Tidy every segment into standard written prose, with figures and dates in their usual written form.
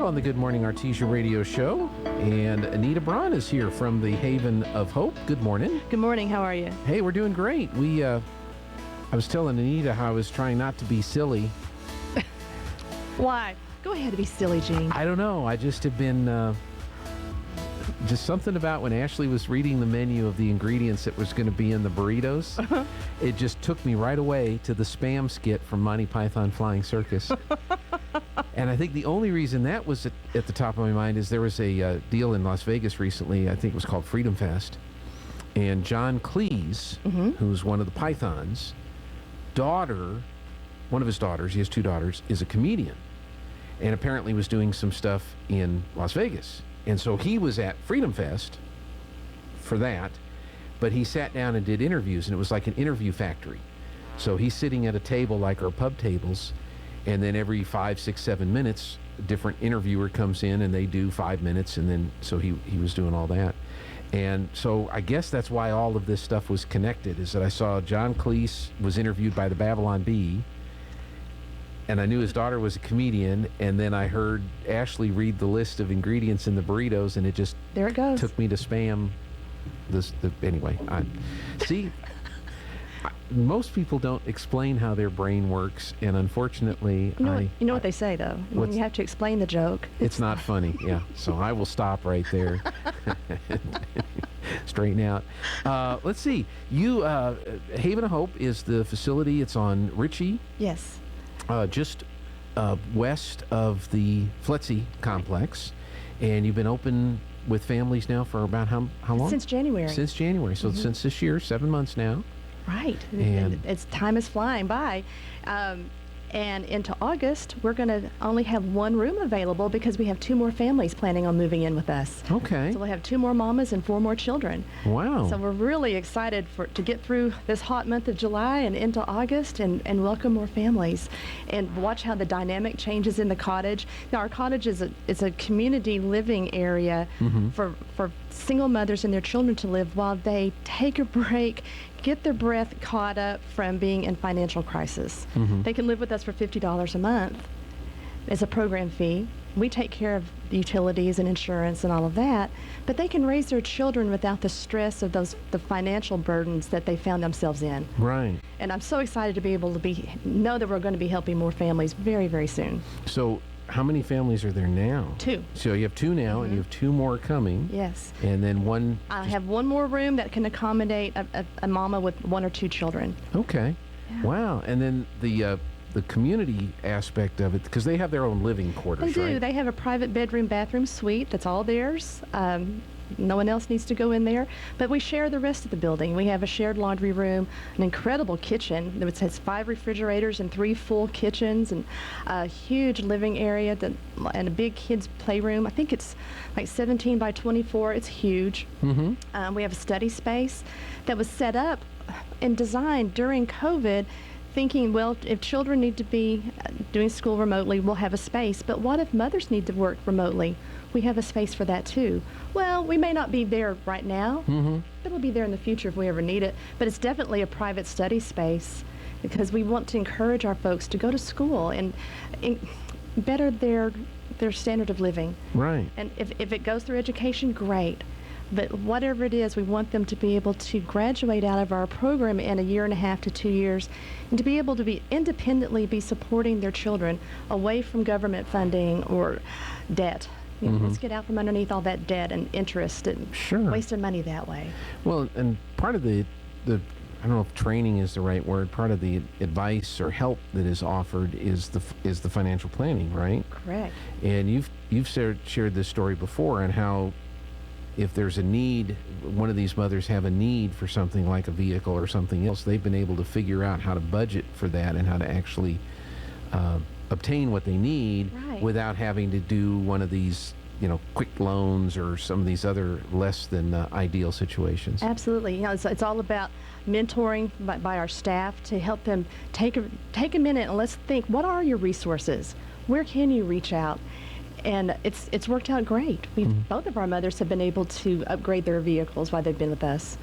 on the Good Morning Artesia radio show, and Anita Braun is here from the Haven of Hope. Good morning. Good morning. How are you? Hey, we're doing great. I was telling Anita how I was trying not to be silly. Why? Go ahead and be silly, Gene. I don't know. I just have been just something about when Ashley was reading the menu of the ingredients that was going to be in the burritos. It just took me right away to the Spam skit from Monty Python Flying Circus. And I think the only reason that was at the top of my mind is there was a deal in Las Vegas recently. I think it was called Freedom Fest. And John Cleese, who's one of the Pythons, one of his daughters, he has two daughters, is a comedian. And apparently was doing some stuff in Las Vegas. And so he was at Freedom Fest for that, but he sat down and did interviews, and it was like an interview factory. So he's sitting at a table like our pub tables, and then every 5, 6, 7 minutes, a different interviewer comes in, and they do 5 minutes, and then so he was doing all that. And so I guess that's why all of this stuff was connected, is that I saw John Cleese was interviewed by the Babylon Bee, and I knew his daughter was a comedian, and then I heard Ashley read the list of ingredients in the burritos, and it just there it goes. Took me to Spam. Anyway, most people don't explain how their brain works, and unfortunately, you know what they say though. When you have to explain the joke, it's not funny. Yeah, so I will stop right there. Straighten out. Let's see. Haven of Hope is the facility. It's on Ritchie. Yes. Just west of the Fletzy complex, and you've been open with families now for about how long? Since January. Since January, so since this year, 7 months now. Right, and time is flying by. And into August, we're going to only have one room available because we have 2 more families planning on moving in with us. Okay. So we'll have 2 more mamas and 4 more children. Wow. So we're really excited to get through this hot month of July and into August and welcome more families and watch how the dynamic changes in the cottage. Now, our cottage is a community living area for single mothers and their children to live while they take a break, get their breath caught up from being in financial crisis. They can live with us for $50 a month as a program fee. We take care of the utilities and insurance and all of that, but they can raise their children without the stress of the financial burdens that they found themselves in. Right. And I'm so excited to be able to know that we're going to be helping more families very, very soon. So how many families are there now? 2. So you have 2 now, and you have 2 more coming. Yes. And then one. I have 1 more room that can accommodate a mama with 1 or 2 children. Okay. Yeah. Wow. And then the community aspect of it, because they have their own living quarters, They do. Right? They have a private bedroom, bathroom suite. That's all theirs. No one else needs to go in there. But we share the rest of the building. We have a shared laundry room, an incredible kitchen that has 5 refrigerators and 3 full kitchens, and a huge living area and a big kids' playroom. I think it's like 17 by 24. It's huge. We have a study space that was set up and designed during COVID, thinking, well, if children need to be doing school remotely, we'll have a space. But what if mothers need to work remotely? We have a space for that too. Well, we may not be there right now, but it'll be there in the future if we ever need it. But it's definitely a private study space because we want to encourage our folks to go to school and better their standard of living. Right. And if it goes through education, great. But whatever it is, we want them to be able to graduate out of our program in 1.5 to 2 years and to be able to independently be supporting their children away from government funding or debt. Let's get out from underneath all that debt and interest and wasting money that way. Well, and part of the I don't know if training is the right word. Part of the advice or help that is offered is the financial planning, right? Correct. And you've shared this story before on how if there's a need, one of these mothers have a need for something like a vehicle or something else, they've been able to figure out how to budget for that and how to actually obtain what they need without having to do one of these, quick loans or some of these other less than ideal situations. Absolutely. It's all about mentoring by our staff to help them take a minute and let's think, what are your resources? Where can you reach out? And it's worked out great. Both of our mothers have been able to upgrade their vehicles while they've been with us.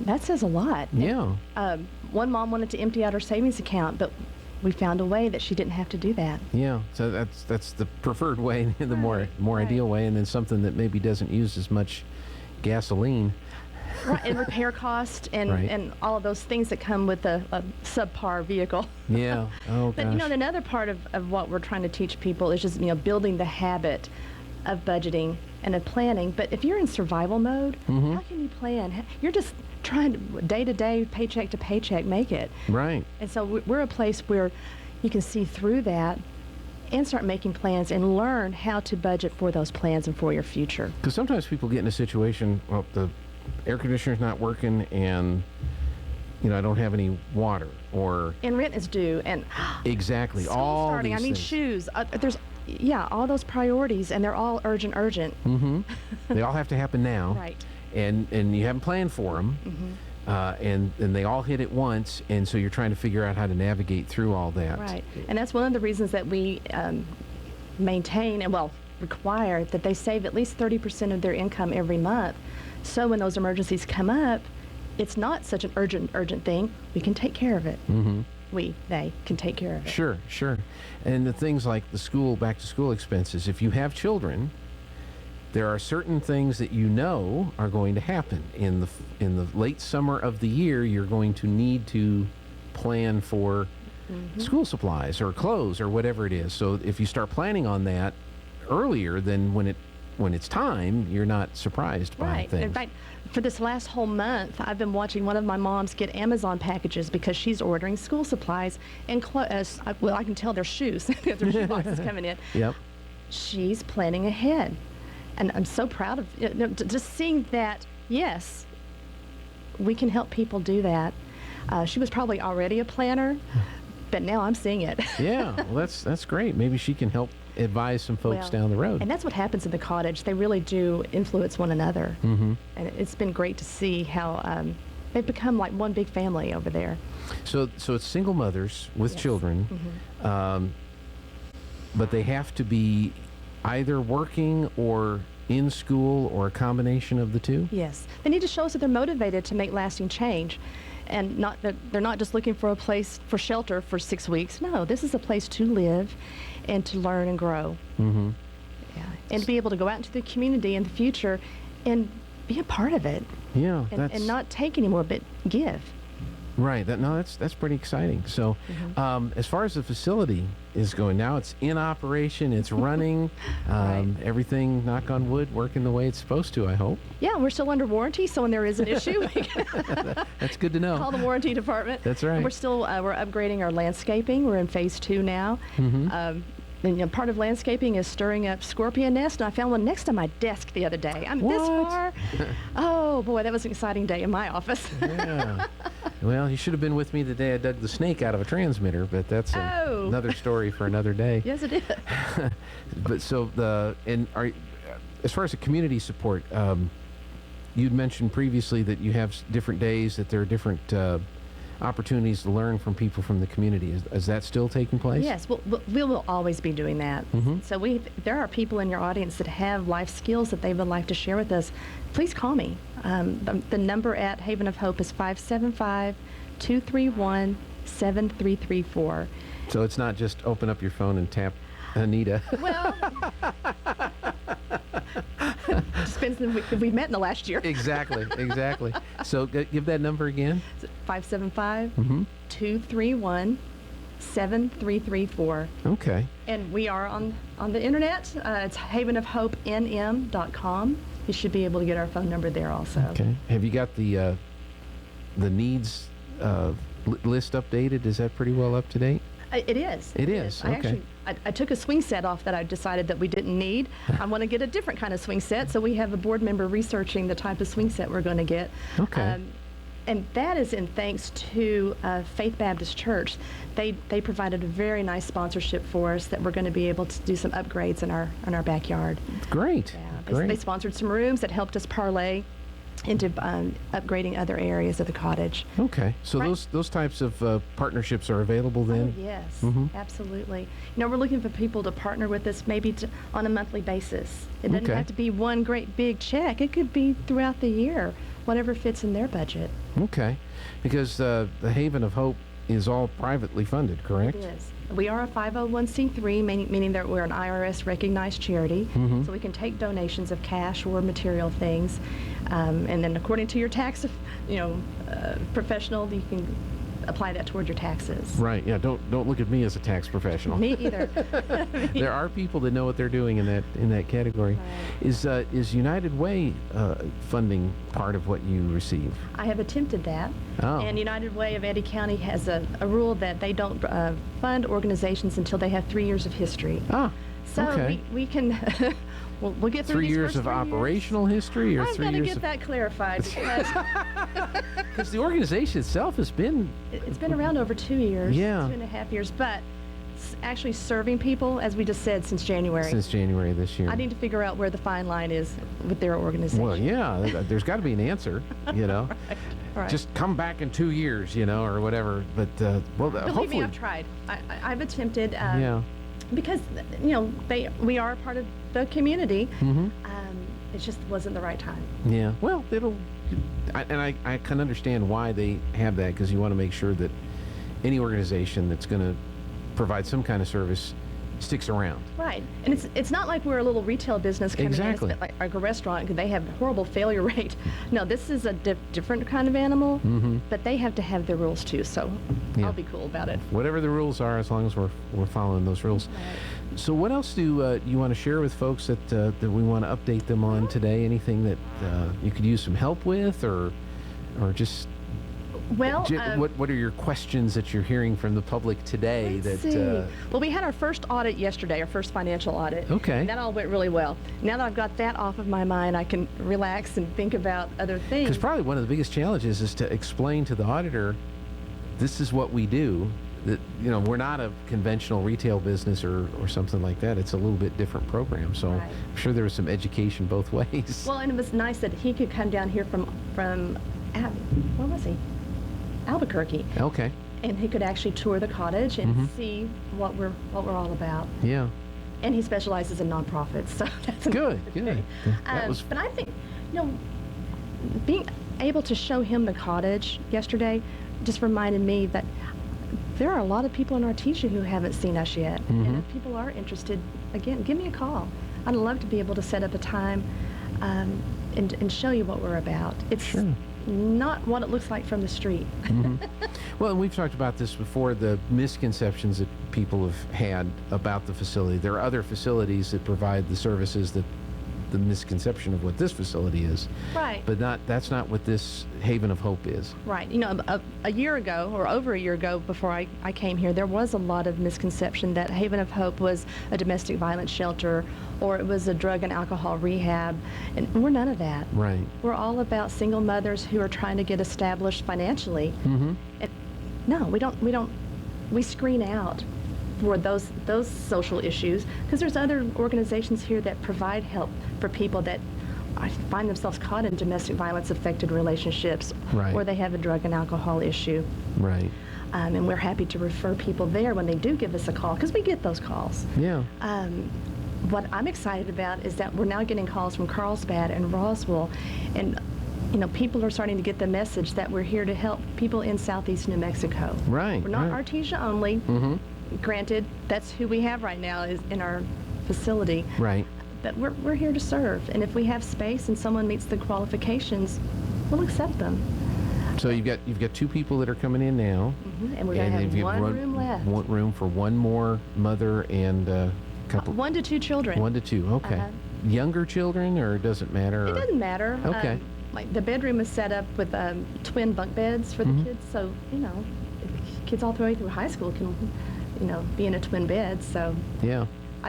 That says a lot. Yeah. One mom wanted to empty out her savings account, but we found a way that she didn't have to do that. Yeah, so that's the preferred way, the more right. ideal way, and then something that maybe doesn't use as much gasoline. Right, and repair cost and, Right. and all of those things that come with a subpar vehicle. Yeah. Oh But gosh. another part of what we're trying to teach people is just building the habit of budgeting and of planning. But if you're in survival mode, how can you plan? You're just trying to day to day, paycheck to paycheck, make it. Right. And so we're a place where you can see through that and start making plans and learn how to budget for those plans and for your future. Because sometimes people get in a situation, well, the air conditioner's not working, and I don't have any water, or And rent is due, and exactly school all starting. these I mean, things. shoes. There's all those priorities, and they're all urgent. They all have to happen now. Right. And you haven't planned for them, and they all hit at once, and so you're trying to figure out how to navigate through all that. Right. And that's one of the reasons that we maintain and require that they save at least 30% of their income every month. So when those emergencies come up, it's not such an urgent thing. We can take care of it. They can take care of it. Sure. And the things like the back to school expenses, if you have children, there are certain things that are going to happen in the late summer of the year. You're going to need to plan for school supplies or clothes or whatever it is. So if you start planning on that earlier, then when it's time, you're not surprised by Right. things. In fact, for this last whole month, I've been watching one of my moms get Amazon packages because she's ordering school supplies and I can tell there's shoes. There's shoe boxes coming in. Yep. She's planning ahead. And I'm so proud of just seeing that, yes, we can help people do that. She was probably already a planner, but now I'm seeing it. Yeah, well, that's great. Maybe she can help advise some folks Well, down the road. And that's what happens in the cottage. They really do influence one another. And it's been great to see how they've become like one big family over there. So it's single mothers with Yes. children, but they have to be either working or in school or a combination of the two? Yes. They need to show us that they're motivated to make lasting change. And not that they're not just looking for a place for shelter for 6 weeks. No, this is a place to live and to learn and grow. Yeah. And to be able to go out into the community in the future and be a part of it. Yeah, And not take anymore, but give. right. That's pretty exciting. So, as far as the facility is going, now it's in operation, it's running, Right. everything, knock on wood, working the way it's supposed to, I hope. Yeah, we're still under warranty, so when there is an issue, we can That's good to know. call the warranty department. That's right. And we're still we're upgrading our landscaping. We're in phase 2 now. And part of landscaping is stirring up scorpion nests. And I found one next to my desk the other day. I'm this What? far. Oh boy, that was an exciting day in my office. Yeah. Well, you should have been with me the day I dug the snake out of a transmitter, but that's Oh. another story for another day. Yes, it is. But so as far as the community support, you'd mentioned previously that you have different days, that there are different opportunities to learn from people from the community. Is that still taking place? Yes, we will always be doing that. So there are people in your audience that have life skills that they would like to share with us. Please call me. The number at Haven of Hope is 575-231-7334. So it's not just open up your phone and tap Anita. Well, depends if we've met in the last year. Exactly. So give that number again. 575-231-7334. Okay. And we are on the internet. It's havenofhopenm.com. You should be able to get our phone number there also. Okay. Have you got the needs list updated? Is that pretty well up to date? It is. It is, okay. I took a swing set off that I decided that we didn't need. I want to get a different kind of swing set, so we have a board member researching the type of swing set we're going to get. Okay. And that is in thanks to Faith Baptist Church. They provided a very nice sponsorship for us that we're going to be able to do some upgrades in our backyard. Great. Yeah, Great. They sponsored some rooms that helped us parlay into upgrading other areas of the cottage. Okay. So Right. those types of partnerships are available then? Oh, yes, absolutely. We're looking for people to partner with us maybe on a monthly basis. It doesn't Okay. have to be one great big check. It could be throughout the year, whatever fits in their budget. Okay. Because the Haven of Hope is all privately funded, correct? It is. We are a 501c3, meaning that we're an IRS recognized charity, so we can take donations of cash or material things, and then according to your tax, professional, you can apply that toward your taxes. Right. Yeah. Don't look at me as a tax professional. Me either. There are people that know what they're doing in that category. Right. Is United Way funding part of what you receive? I have attempted that, and United Way of Eddy County has a rule that they don't fund organizations until they have 3 years of history. So okay. we can we'll get through 3 these years first of 3 years. operational history, or I've 3 got to years get of... that clarified Because the organization itself has been... it's been around over 2 years, Yeah. 2.5 years, but actually serving people, as we just said, since January. Since January this year. I need to figure out where the fine line is with their organization. Well, yeah, there's got to be an answer, Right. Just come back in 2 years, or whatever. But, Believe hopefully... me, I've tried. I've attempted. Yeah. Because, we are part of the community. Mm-hmm. It just wasn't the right time. Yeah. Well, I can understand why they have that, because you want to make sure that any organization that's going to provide some kind of service sticks around. Right. And it's not like we're a little retail business coming Exactly. in. It's like a restaurant, because they have a horrible failure rate. No, this is a different kind of animal, but they have to have their rules too, so Yeah. I'll be cool about it. Whatever the rules are, as long as we're following those rules. Right. So what else do you want to share with folks that we want to update them on today? Anything that you could use some help with, or just... Well, what are your questions that you're hearing from the public today? let's see. Well, we had our first audit yesterday, our first financial audit. Okay. And that all went really well. Now that I've got that off of my mind, I can relax and think about other things. Because probably one of the biggest challenges is to explain to the auditor, this is what we do. That we're not a conventional retail business or something like that. It's a little bit different program. So Right. I'm sure there was some education both ways. Well, and it was nice that he could come down here from where was he? Albuquerque, Okay. and he could actually tour the cottage and see what we're all about. Yeah. And he specializes in nonprofits, so that's Good. another Good. thing. That was But I think, being able to show him the cottage yesterday just reminded me that there are a lot of people in Artesia who haven't seen us yet. And if people are interested, again, give me a call. I'd love to be able to set up a time and show you what we're about. It's Sure. not what it looks like from the street. Well, and we've talked about this before, the misconceptions that people have had about the facility. There are other facilities that provide the services that the misconception of what this facility is. Right. But that's not what this Haven of Hope is. Right. A year ago, or over a year ago, before I came here, there was a lot of misconception that Haven of Hope was a domestic violence shelter, or it was a drug and alcohol rehab, and we're none of that. Right. We're all about single mothers who are trying to get established financially. And no, we screen out for those social issues, because there's other organizations here that provide help for people that find themselves caught in domestic violence affected relationships, Right. or they have a drug and alcohol issue. Right. And we're happy to refer people there when they do give us a call, because we get those calls. Yeah. What I'm excited about is that we're now getting calls from Carlsbad and Roswell, and people are starting to get the message that we're here to help people in southeast New Mexico. Right. We're not right. Artesia only. Granted, that's who we have right now is in our facility. Right. But we're here to serve, and if we have space and someone meets the qualifications, we'll accept them. So you've got 2 people that are coming in now. And we're going to have one room left. One room for one more mother and a couple. 1 to 2 children. 1 to 2. Okay. Younger children, or it doesn't matter? It doesn't matter. Okay. Like the bedroom is set up with twin bunk beds for the kids, so kids all the way through high school can be in a twin bed. So Yeah. I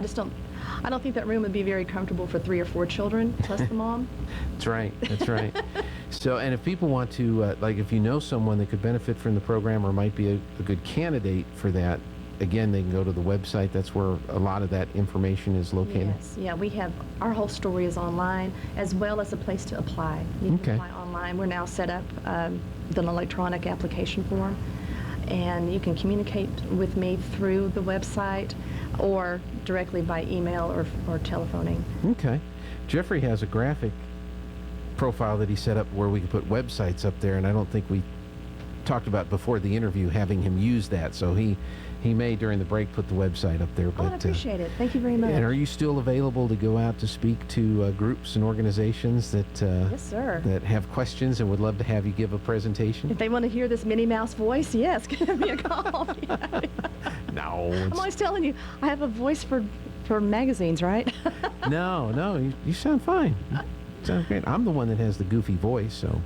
don't think that room would be very comfortable for 3 or 4 children plus the mom. That's right. That's right. So, and if people want to, if you know someone that could benefit from the program or might be a good candidate for that, again, they can go to the website. That's where a lot of that information is located. Yes, yeah, we have our whole story is online, as well as a place to apply. You Okay. can apply online. We're now set up with an electronic application form, and you can communicate with me through the website or directly by email or telephoning. Okay. Jeffrey has a graphic profile that he set up where we can put websites up there, and I don't think we talked about before the interview having him use that, so he may during the break put the website up there. Oh, I appreciate it. Thank you very much. And are you still available to go out to speak to groups and organizations that Yes, sir. that have questions and would love to have you give a presentation? If they want to hear this Minnie Mouse voice, yes, give me a call. No, I'm always telling you, I have a voice for magazines, right? no, you sound fine. You sound great. I'm the one that has the goofy voice, so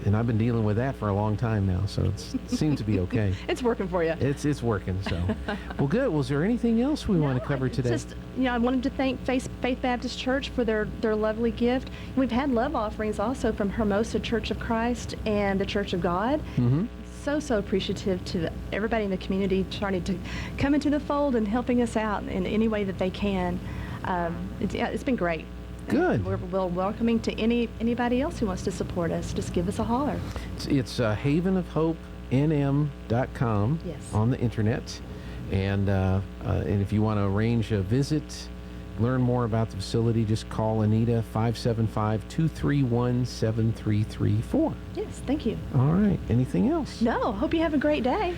and I've been dealing with that for a long time now, so it seems to be okay. It's working for you. It's working. So, well, good. Was there anything else we want to cover today? Just, I wanted to thank Faith Baptist Church for their lovely gift. We've had love offerings also from Hermosa Church of Christ and the Church of God. Mm-hmm. So appreciative to everybody in the community trying to come into the fold and helping us out in any way that they can. It's been great. Good. We're welcoming to anybody else who wants to support us. Just give us a holler. It's havenofhopenm.com Yes. on the internet, and if you want to arrange a visit, learn more about the facility, just call Anita 575-231-7334. Yes, thank you. All right. Anything else? No, hope you have a great day.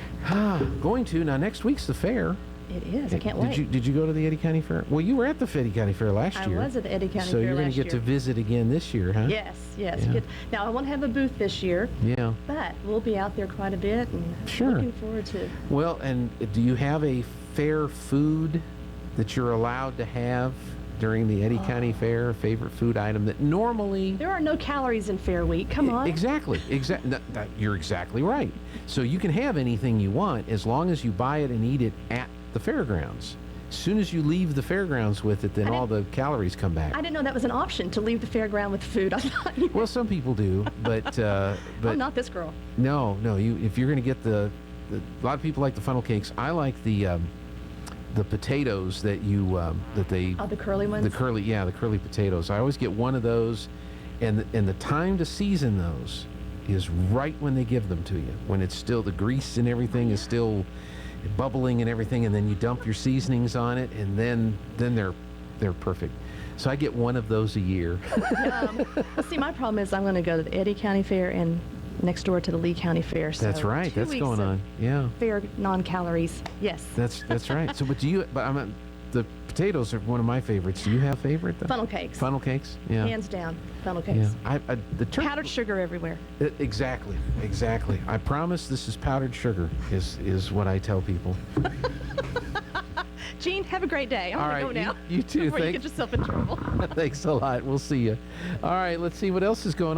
Going to. Now, next week's the fair. It is. I can't wait. Did you go to the Eddy County Fair? Well, you were at the Eddy County Fair last year. I was at the Eddy County So Fair you're going last to get to year. visit again this year, huh? Yes. Yeah. Good. Now, I won't have a booth this year, Yeah. but we'll be out there quite a bit, and Sure. looking forward to. Well, and do you have a fair food that you're allowed to have during the Eddy County Fair? Favorite food item that normally... There are no calories in Fair Week. Come on. Exactly. You're exactly right. So you can have anything you want as long as you buy it and eat it at the fairgrounds. As soon as you leave the fairgrounds with it, then all the calories come back. I didn't know that was an option to leave the fairground with food. I thought you. Well, some people do, but I'm not this girl. no. If you're going to get a lot of people like the funnel cakes. I like the potatoes that they Oh, the curly ones. the curly potatoes. I always get one of those, and the time to season those is right when they give them to you, when it's still the grease and everything is still bubbling and everything, and then you dump your seasonings on it, and then they're perfect. So I get one of those a year. See, my problem is I'm going to go to the Eddy County Fair and next door to the Lee County Fair. So That's right. 2 That's weeks going of on. Yeah. Fair non-calories. Yes. That's right. So, the potatoes are one of my favorites. Do you have favorite? Funnel cakes. Funnel cakes. Yeah. Hands down. Funnel Yeah. cakes. Powdered sugar everywhere. Exactly. I promise this is powdered sugar. Is what I tell people. Jean, have a great day. I'm All going to right, go now. you too. Before you get yourself in trouble. Thanks a lot. We'll see you. All right. Let's see what else is going on.